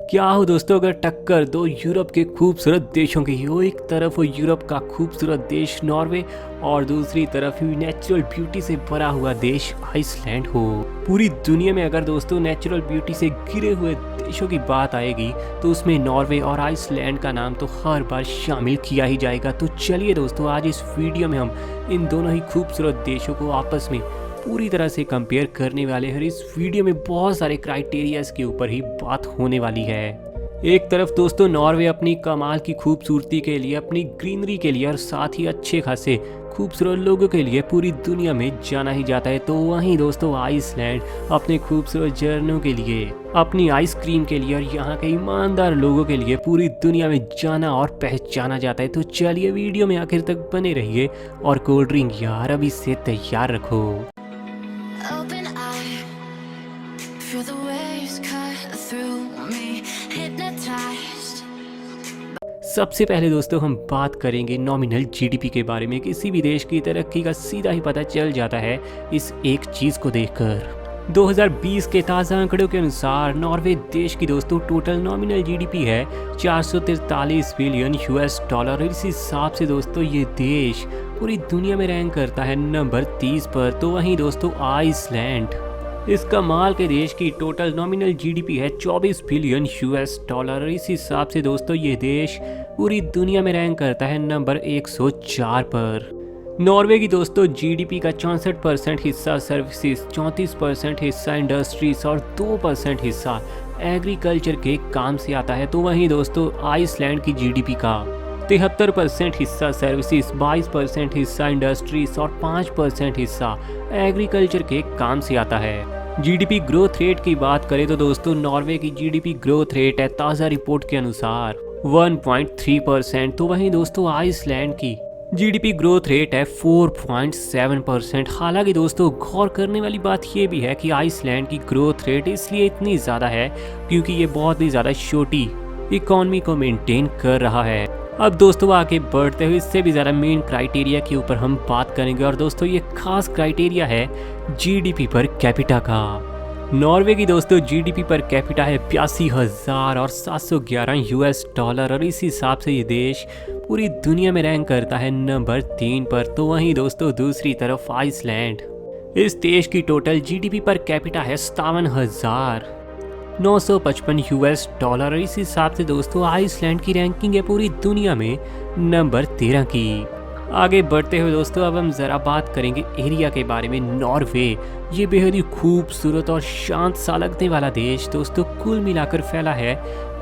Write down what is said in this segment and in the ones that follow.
क्या हो दोस्तों, अगर टक्कर दो यूरोप के खूबसूरत देशों की हो, एक तरफ हो यूरोप का खूबसूरत देश नॉर्वे और दूसरी तरफ ही नेचुरल ब्यूटी से भरा हुआ देश आइसलैंड हो। पूरी दुनिया में अगर दोस्तों नेचुरल ब्यूटी से घिरे हुए देशों की बात आएगी तो उसमें नॉर्वे और आइसलैंड का नाम तो हर बार शामिल किया ही जाएगा। तो चलिए दोस्तों, आज इस वीडियो में हम इन दोनों ही खूबसूरत देशों को आपस में पूरी तरह से कंपेयर करने वाले हैं। इस वीडियो में बहुत सारे क्राइटेरियाज के ऊपर ही बात होने वाली है। एक तरफ दोस्तों नॉर्वे अपनी कमाल की खूबसूरती के लिए, अपनी ग्रीनरी के लिए और साथ ही अच्छे खासे खूबसूरत लोगों के लिए पूरी दुनिया में जाना ही जाता है। तो वहीं दोस्तों आइसलैंड अपने खूबसूरत झरनों के लिए, अपनी आइसक्रीम के लिए और यहाँ के ईमानदार लोगों के लिए पूरी दुनिया में जाना और पहचाना जाता है। तो चलिए वीडियो में आखिर तक बने रहिए और कोल्ड ड्रिंक यार अभी से तैयार रखो। Open eye, feel the waves cut through me, hypnotized. सबसे पहले दोस्तों हम बात करेंगे नॉमिनल जीडीपी के बारे में। किसी भी देश की तरक्की का सीधा ही पता चल जाता है इस एक चीज को देखकर। 2020 के ताज़ा आंकड़ों के अनुसार नॉर्वे देश की दोस्तों टोटल नॉमिनल जीडीपी है 443 बिलियन यूएस डॉलर। इस हिसाब से दोस्तों ये देश पूरी दुनिया में रैंक करता है नंबर 30 पर। तो वहीं दोस्तों आइसलैंड इस कमाल के देश की टोटल नॉमिनल जीडीपी है 24 बिलियन यूएस डॉलर। इस हिसाब से दोस्तों ये देश पूरी दुनिया में रैंक करता है नंबर 104 पर। नॉर्वे की दोस्तों जीडीपी का 64% हिस्सा सर्विसेज, 34% हिस्सा इंडस्ट्रीज और 2% हिस्सा एग्रीकल्चर के काम से आता है। तो वहीं दोस्तों आइसलैंड की जीडीपी का 73% हिस्सा सर्विसेज, 22% हिस्सा इंडस्ट्रीज और 5% हिस्सा एग्रीकल्चर के काम से आता है। जीडीपी ग्रोथ रेट की बात करें तो दोस्तों नॉर्वे की जीडीपी ग्रोथ रेट है ताज़ा रिपोर्ट के अनुसार 1.3%। तो वहीं दोस्तों आइसलैंड की जीडीपी ग्रोथ रेट है 4.7%। हालांकि दोस्तों गौर करने वाली बात यह भी है कि आइसलैंड की ग्रोथ रेट इसलिए इतनी ज़्यादा है क्योंकि ये बहुत ही ज़्यादा छोटी इकोनॉमी को मेंटेन कर रहा है। अब दोस्तों आगे बढ़ते हुए इससे भी ज़्यादा मेन क्राइटेरिया के ऊपर हम बात करेंगे और दोस्तों ये खास क्राइटेरिया है जीडीपी पर कैपिटा का। नॉर्वे की दोस्तों जीडीपी पर कैपिटा है 82,711 यूएस डॉलर और इस हिसाब से ये देश पूरी दुनिया में रैंक करता है नंबर 3 पर। तो वहीं दोस्तों दूसरी तरफ आइसलैंड इस देश की टोटल जीडीपी पर कैपिटा है 57,955 यूएस डॉलर। इस हिसाब से दोस्तों आइसलैंड की रैंकिंग है पूरी दुनिया में नंबर 13 की। आगे बढ़ते हुए दोस्तों अब हम ज़रा बात करेंगे एरिया के बारे में। नॉर्वे ये बेहद ही खूबसूरत और शांत सा लगने वाला देश दोस्तों कुल मिलाकर फैला है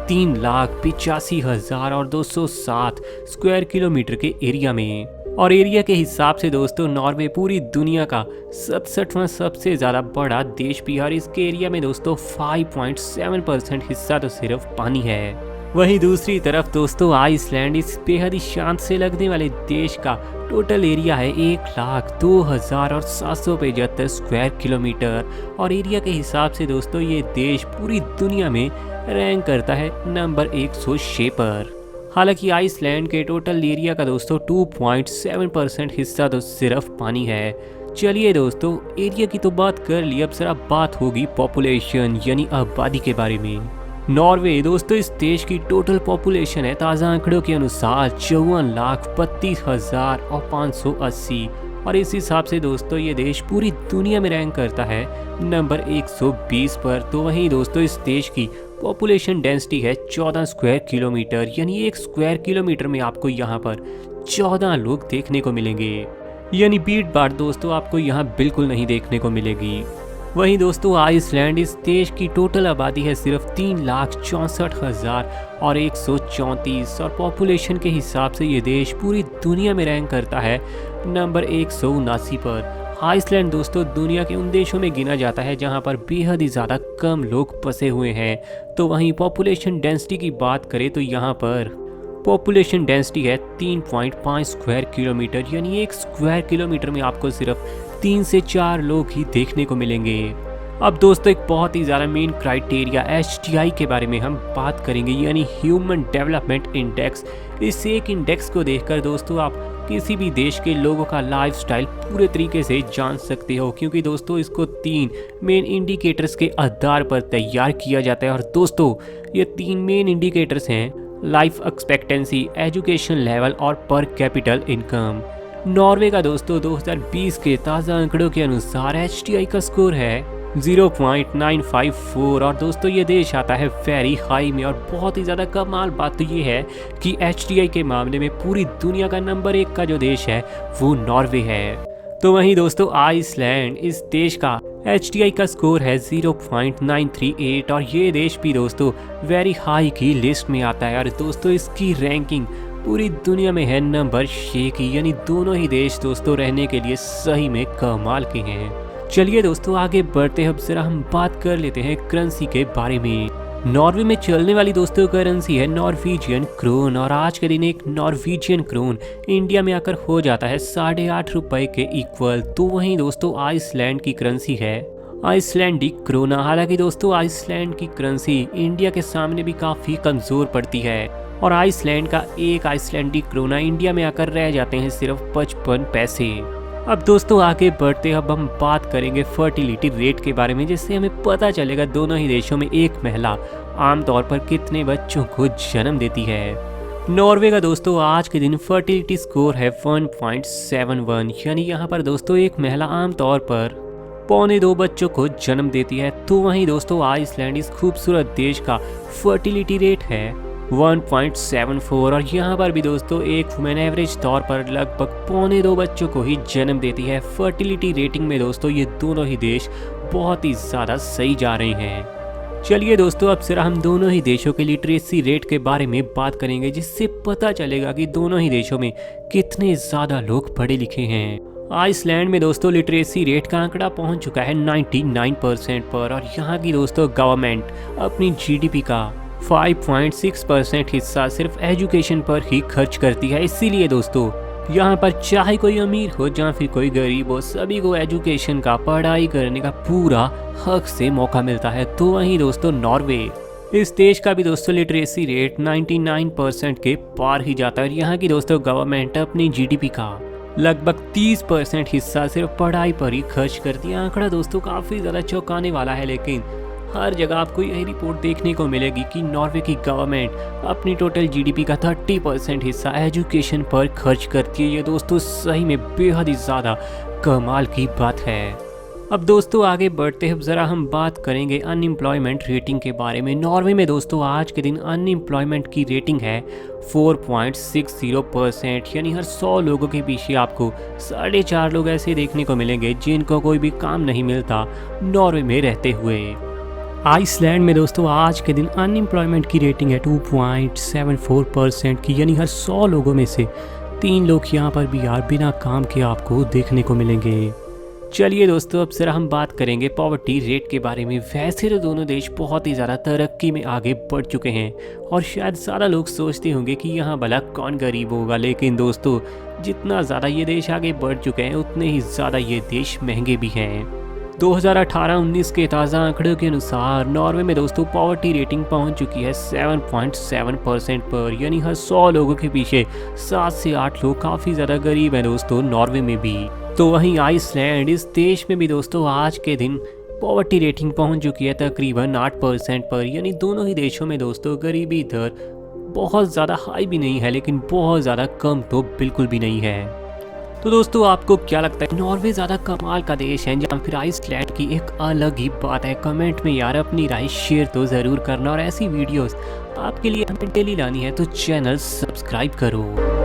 3,85,207 स्क्वायर किलोमीटर के एरिया में। और एरिया के हिसाब से दोस्तों नॉर्वे पूरी दुनिया का 67वां सबसे ज़्यादा बड़ा देश भी है और इसके एरिया में दोस्तों 5.7% हिस्सा तो सिर्फ पानी है। वहीं दूसरी तरफ दोस्तों आइसलैंड इस बेहद ही शांत से लगने वाले देश का टोटल एरिया है 1,02,775 स्क्वायर किलोमीटर और एरिया के हिसाब से दोस्तों ये देश पूरी दुनिया में रैंक करता है नंबर 106 पर। हालांकि आइसलैंड के टोटल एरिया का दोस्तों 2.7% हिस्सा तो सिर्फ पानी है। चलिए दोस्तों एरिया की तो बात कर ली, अब जरा बात होगी पॉपुलेशन यानी आबादी के बारे में। नॉर्वे दोस्तों इस देश की टोटल पॉपुलेशन है ताज़ा आंकड़ों के अनुसार 54,32,580 और इस हिसाब से दोस्तों ये देश पूरी दुनिया में रैंक करता है नंबर 120 पर। तो वहीं दोस्तों इस देश की पॉपुलेशन डेंसिटी है 14 स्क्वायर किलोमीटर, यानी 1 स्क्वायर किलोमीटर में आपको यहाँ पर 14 लोग देखने को मिलेंगे, यानी भीड़ भाड़ दोस्तों आपको यहाँ बिल्कुल नहीं देखने को मिलेगी। वहीं दोस्तों आइसलैंड इस देश की टोटल आबादी है सिर्फ 3,64,134 और पॉपुलेशन के हिसाब से ये देश पूरी दुनिया में रैंक करता है नंबर 179 पर। आइसलैंड दोस्तों दुनिया के उन देशों में गिना जाता है जहां पर बेहद ही ज़्यादा कम लोग बसे हुए हैं। तो वहीं पॉपुलेशन डेंसिटी की बात करें तो यहाँ पर पॉपुलेशन डेंसिटी है 3.5 स्क्वायर किलोमीटर, यानी 1 स्क्वायर किलोमीटर में आपको सिर्फ 3 से 4 लोग ही देखने को मिलेंगे। अब दोस्तों एक बहुत ही ज़्यादा मेन क्राइटेरिया HDI के बारे में हम बात करेंगे, यानी ह्यूमन डेवलपमेंट इंडेक्स। इस एक इंडेक्स को देखकर दोस्तों आप किसी भी देश के लोगों का लाइफस्टाइल पूरे तरीके से जान सकते हो, क्योंकि दोस्तों इसको 3 मेन इंडिकेटर्स के आधार पर तैयार किया जाता है। और दोस्तों ये 3 मेन इंडिकेटर्स हैं लाइफ एक्सपेक्टेंसी, एजुकेशन लेवल और पर कैपिटल इनकम। नॉर्वे का दोस्तों 2020 के ताज़ा आंकड़ों के अनुसार HDI का स्कोर है 0.954 और दोस्तों ये देश आता है वेरी हाई में। और बहुत ही ज़्यादा कमाल बात तो ये है कि HDI के मामले में पूरी दुनिया का नंबर 1 का जो देश है वो नॉर्वे है। तो वहीं दोस्तों आइसलैंड, इस देश का HDI का स्कोर है 0.938 और ये देश भी दोस्तों वेरी हाई की लिस्ट में आता है। और दोस्तों इसकी रैंकिंग पूरी दुनिया में है नंबर 6 की, यानी दोनों ही देश दोस्तों रहने के लिए सही में कमाल के हैं। चलिए दोस्तों आगे बढ़ते हैं, अब जरा हम बात कर लेते हैं करेंसी के बारे में। नॉर्वे में चलने वाली दोस्तों करेंसी है नॉर्वेजियन क्रोन और आज के दिन एक नॉर्वेजियन क्रोन इंडिया में आकर हो जाता है 8.5 रुपए के इक्वल। तो वहीं दोस्तों आइसलैंड की करेंसी है आइसलैंडिक क्रोना। हालांकि दोस्तों आइसलैंड की करेंसी इंडिया के सामने भी काफ़ी कमज़ोर पड़ती है और आइसलैंड का एक आइसलैंडिक क्रोना इंडिया में आकर रह जाते हैं सिर्फ 55 पैसे। अब दोस्तों आगे बढ़ते अब हम बात करेंगे फर्टिलिटी रेट के बारे में, जिससे हमें पता चलेगा दोनों ही देशों में एक महिला आमतौर पर कितने बच्चों को जन्म देती है। नॉर्वे का दोस्तों आज के दिन फर्टिलिटी स्कोर है 1.71, यानी यहाँ पर दोस्तों एक महिला आमतौर पर 1.25 बच्चों को जन्म देती है। तो वहीं दोस्तों आइसलैंड इस खूबसूरत देश का फर्टिलिटी रेट है 1.74 और यहाँ पर भी दोस्तों एक वुमेन एवरेज तौर पर लगभग 1.25 बच्चों को ही जन्म देती है। फर्टिलिटी रेटिंग में दोस्तों ये दोनों ही देश बहुत ही ज़्यादा सही जा रहे हैं। चलिए दोस्तों अब जरा हम दोनों ही देशों के लिटरेसी रेट के बारे में बात करेंगे, जिससे पता चलेगा कि दोनों ही देशों में कितने ज़्यादा लोग पढ़े लिखे हैं। आइसलैंड में दोस्तों लिटरेसी रेट का आंकड़ा पहुंच चुका है 99% पर और यहाँ की दोस्तों गवर्नमेंट अपनी GDP का 5.6% हिस्सा सिर्फ एजुकेशन पर ही खर्च करती है। इसीलिए दोस्तों यहाँ पर चाहे कोई अमीर हो या फिर कोई गरीब हो, सभी को एजुकेशन का, पढ़ाई करने का पूरा हक से मौका मिलता है। तो वहीं दोस्तों नॉर्वे, इस देश का भी दोस्तों लिटरेसी रेट 99% के पार ही जाता है और यहाँ की दोस्तों गवर्नमेंट अपनी GDP का लगभग 30% हिस्सा सिर्फ पढ़ाई पर ही खर्च करती है। आंकड़ा दोस्तों काफ़ी ज़्यादा चौंकाने वाला है, लेकिन हर जगह आपको यही रिपोर्ट देखने को मिलेगी कि नॉर्वे की गवर्नमेंट अपनी टोटल GDP का 30% हिस्सा एजुकेशन पर खर्च करती है। ये दोस्तों सही में बेहद ही ज़्यादा कमाल की बात है। अब दोस्तों आगे बढ़ते हैं, ज़रा हम बात करेंगे अनएम्प्लॉयमेंट रेटिंग के बारे में। नॉर्वे में दोस्तों आज के दिन अनएम्प्लॉयमेंट की रेटिंग है 4.60%, यानी हर 100 लोगों के पीछे आपको 4.5 लोग ऐसे देखने को मिलेंगे जिनको कोई भी काम नहीं मिलता नॉर्वे में रहते हुए। आइसलैंड में दोस्तों आज के दिन अनएम्प्लॉयमेंट की रेटिंग है 2.74% की, यानी हर 100 लोगों में से 3 लोग यहाँ पर भी यार बिना काम के आपको देखने को मिलेंगे। चलिए दोस्तों अब जरा हम बात करेंगे पॉवर्टी रेट के बारे में। वैसे तो दोनों देश बहुत ही ज़्यादा तरक्की में आगे बढ़ चुके हैं और शायद ज़्यादा लोग सोचते होंगे कि यहाँ भला कौन गरीब होगा, लेकिन दोस्तों जितना ज़्यादा ये देश आगे बढ़ चुके हैं उतने ही ज़्यादा ये देश महंगे भी हैं। 2018-19 के ताज़ा आंकड़ों के अनुसार नॉर्वे में दोस्तों पॉवर्टी रेटिंग पहुंच चुकी है 7.7% पर, यानी हर 100 लोगों के पीछे 7 से 8 लोग काफ़ी ज़्यादा गरीब हैं दोस्तों नॉर्वे में भी। तो वहीं आइसलैंड, इस देश में भी दोस्तों आज के दिन पॉवर्टी रेटिंग पहुंच चुकी है तकरीबन 8% पर, यानी दोनों ही देशों में दोस्तों गरीबी दर बहुत ज़्यादा हाई भी नहीं है लेकिन बहुत ज़्यादा कम तो बिल्कुल भी नहीं है। तो दोस्तों आपको क्या लगता है, नॉर्वे ज़्यादा कमाल का देश है या फिर आइसलैंड की एक अलग ही बात है? कमेंट में यार अपनी राय शेयर तो ज़रूर करना और ऐसी वीडियोस आपके लिए हमें डेली लानी है तो चैनल सब्सक्राइब करो।